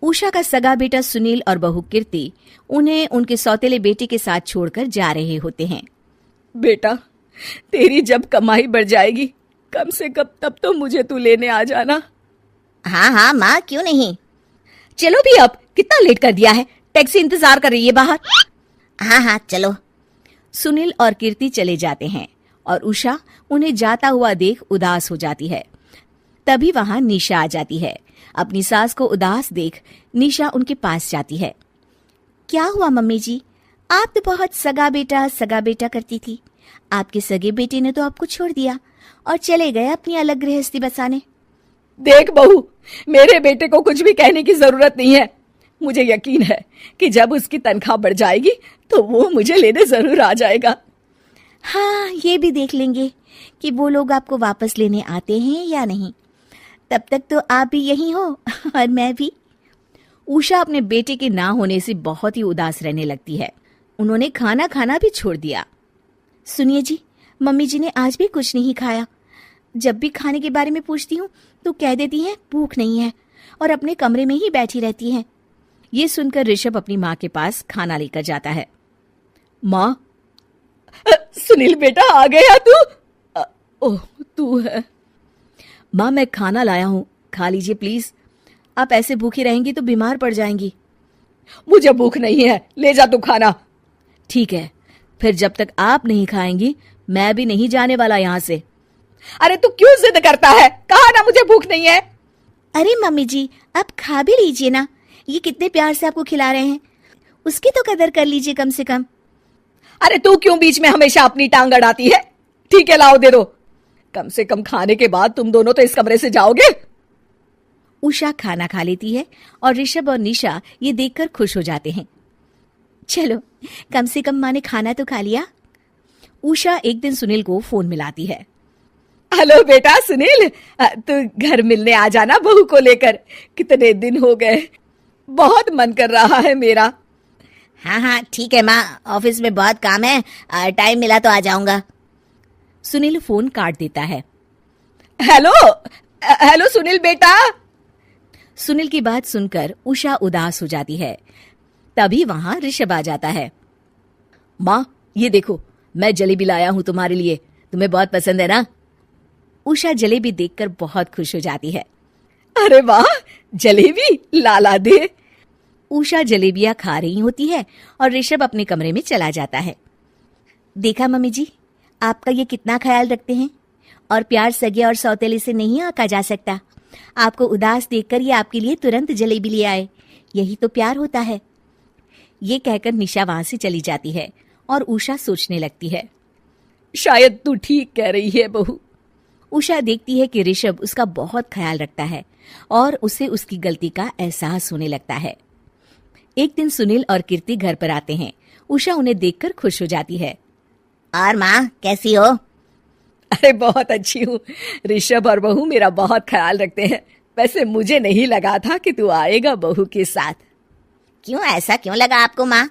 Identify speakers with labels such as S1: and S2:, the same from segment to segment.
S1: उषा का सगा बेटा सुनील और बहू कीर्ति उन्हें उनके सौतेले बेटे के साथ छोड़कर जा रहे होते हैं।
S2: बेटा, तेरी जब कमाई बढ़ जाएगी कम से कम तब तो मुझे तू लेने आ जाना।
S1: हाँ हाँ माँ, क्यों नहीं। चलो भी, अब कितना लेट कर दिया है, टैक्सी इंतजार कर रही है बाहर। हाँ हाँ चलो। सुनील और कीर्ति चले जाते हैं और उषा उन्हें जाता हुआ देख उदास हो जाती है। तभी वहां निशा आ जाती है। अपनी सास को उदास देख निशा उनके पास जाती है। क्या हुआ मम्मी जी, आप तो बहुत सगा बेटा करती थी। आपके सगे बेटे ने तो आपको छोड़ दिया और चले गए अपनी अलग गृहस्थी बसाने।
S2: देख बहू, मेरे बेटे को कुछ भी कहने की जरूरत नहीं है। मुझे यकीन है कि जब उसकी तनख्वाह बढ़ जाएगी तो वो मुझे लेने जरूर आ जाएगा।
S1: हाँ, ये भी देख लेंगे कि वो लोग आपको वापस लेने आते हैं या नहीं। तब तक तो आप भी यहीं हो और मैं भी। उषा अपने बेटे के ना होने से बहुत ही उदास रहने लगती है। उन्होंने खाना खाना भी छोड़ दिया। सुनिए जी, मम्मी जी ने आज भी कुछ नहीं खाया। जब भी खाने के बारे में पूछती हूँ तो कह देती हैं भूख नहीं है और अपने कमरे में ही बैठी रहती हैं। ये सुनकर ऋषभ अपनी माँ के पास खाना लेकर जाता है।
S2: माँ, सुनील बेटा आ गया तू? ओह, तू है।
S1: माँ, मैं खाना लाया हूँ, खा लीजिए प्लीज। आप ऐसे भूखी रहेंगी तो बीमार पड़ जाएंगी।
S2: मुझे भूख नहीं है, ले जा तू खाना।
S1: ठीक है, फिर जब तक आप नहीं खाएंगी मैं भी नहीं जाने वाला यहाँ से।
S2: अरे तू क्यों जिद करता है? कहा ना मुझे भूख नहीं है।
S1: अरे मम्मी जी, आप खा भी लीजिए ना, ये कितने प्यार से आपको खिला रहे हैं, उसकी तो कदर कर लीजिए कम से कम।
S2: अरे तू क्यों बीच में हमेशा अपनी टांग अड़ाती है? ठीक है, लाओ दे दो। कम से कम खाने के बाद तुम दोनों तो इस कमरे से जाओगे।
S1: उषा खाना खा लेती है और ऋषभ और निशा ये देखकर खुश हो जाते हैं। चलो, कम से कम माँ ने खाना तो खा लिया। उषा एक दिन सुनील को फोन मिलाती है।
S2: हेलो बेटा सुनील, तू घर मिलने आ जाना बहू को लेकर। कितने दिन हो गए, बहुत मन कर रहा है मेरा।
S1: हाँ हाँ ठीक है माँ, ऑफिस में बहुत काम है, टाइम मिला तो आ जाऊंगा। सुनील फोन काट देता है।
S2: हेलो सुनील बेटा।
S1: सुनील की बात सुनकर उषा उदास हो जाती है। तभी वहां ऋषभ आ जाता है।
S2: माँ, ये देखो, मैं जलेबी लाया हूँ तुम्हारे लिए, तुम्हें बहुत पसंद है ना?
S1: उषा जलेबी देखकर बहुत खुश हो जाती है।
S2: अरे वाह, जलेबी ला दे।
S1: उषा जलेबियां खा रही होती है और ऋषभ अपने कमरे में चला जाता है। देखा मम्मी जी, आपका ये कितना ख्याल रखते हैं, और प्यार सगे और सौतेले से नहीं आका जा सकता। आपको उदास देखकर ये आपके लिए तुरंत जलेबी ले आए, यही तो प्यार होता है। ये कहकर निशा वहां से चली जाती है और उषा सोचने लगती है,
S2: शायद तू ठीक कह रही है बहू।
S1: उषा देखती है कि ऋषभ उसका बहुत ख्याल रखता है और उसे उसकी गलती का एहसास होने लगता है। एक दिन सुनील और कीर्ति घर पर आते हैं। उषा उन्हें देखकर खुश हो जाती है। और माँ, कैसी हो?
S2: अरे बहुत अच्छी हूँ। ऋषभ और बहू मेरा बहुत ख्याल रखते हैं। वैसे मुझे नहीं लगा था कि तू आएगा बहू के साथ।
S1: क्यों, ऐसा क्यों लगा आपको माँ?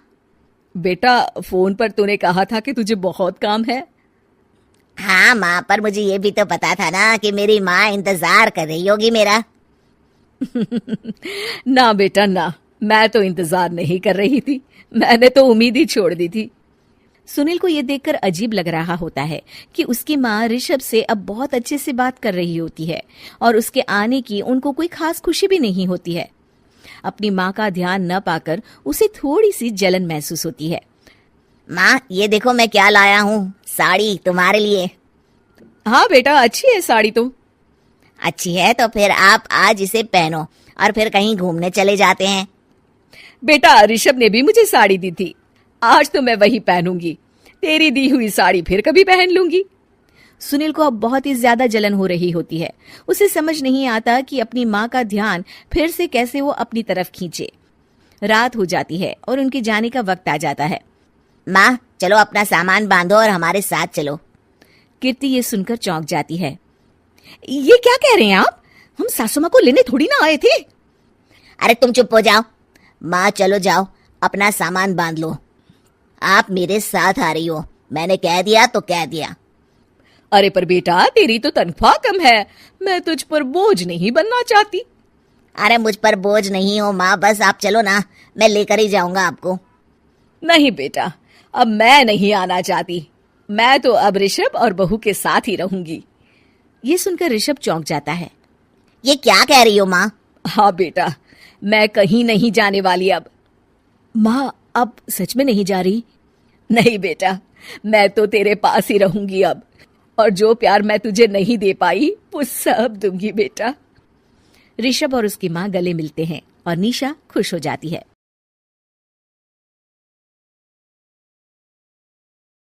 S2: बेटा, फोन पर तूने कहा था कि तुझे बहुत काम है।
S1: हाँ माँ, पर मुझे ये भी तो पता था ना कि मेरी माँ इंतजार कर रही होगी मेरा।
S2: ना बेटा ना, मैं तो इंतजार नहीं कर रही थी, मैंने तो उम्मीद ही छोड़ दी थी।
S1: सुनील को यह देखकर अजीब लग रहा होता है कि उसकी माँ ऋषभ से अब बहुत अच्छे से बात कर रही होती है और उसके आने की उनको कोई खास खुशी भी नहीं होती है। अपनी माँ का ध्यान न पाकर उसे थोड़ी सी जलन महसूस होती है। माँ, ये देखो मैं क्या लाया हूँ, साड़ी तुम्हारे लिए।
S2: हाँ बेटा, अच्छी है साड़ी तो।
S1: अच्छी है तो फिर आप आज इसे पहनो और फिर कहीं घूमने चले जाते हैं।
S2: बेटा, ऋषभ ने भी मुझे साड़ी दी थी, आज तो मैं वही पहनूंगी। तेरी दी हुई साड़ी फिर कभी पहन लूंगी।
S1: सुनील को अब बहुत ही ज्यादा जलन हो रही होती है। उसे समझ नहीं आता कि अपनी माँ का ध्यान फिर से कैसे वो अपनी तरफ खींचे। रात हो जाती है और उनके जाने का वक्त आ जाता है। माँ, चलो अपना सामान बांधो और हमारे साथ चलो। कीर्ति ये सुनकर चौंक जाती है।
S2: ये क्या कह रहे हैं आप? हम सासू माँ को लेने थोड़ी ना आए थे।
S1: अरे तुम चुप हो जाओ। माँ, चलो जाओ, अपना सामान बांध लो। आप मेरे साथ आ रही हो, मैंने कह दिया तो कह दिया।
S2: अरे पर बेटा, तेरी तो तनख्वाह कम है, मैं तुझ पर बोझ नहीं बनना चाहती।
S3: अरे मुझ पर बोझ नहीं हो माँ, बस आप चलो ना, मैं लेकर ही जाऊंगा आपको।
S2: नहीं बेटा, अब मैं नहीं आना चाहती। मैं तो अब ऋषभ और बहू के साथ ही रहूंगी।
S1: ये सुनकर ऋषभ चौंक जाता है।
S3: ये क्या कह रही हो माँ?
S2: हाँ बेटा, मैं कहीं नहीं जाने वाली अब।
S1: माँ, अब सच में नहीं जा रही?
S2: नहीं बेटा, मैं तो तेरे पास ही रहूंगी अब, और जो प्यार मैं तुझे नहीं दे पाई वो सब दूंगी बेटा।
S1: ऋषभ और उसकी माँ गले मिलते हैं और निशा खुश हो जाती है।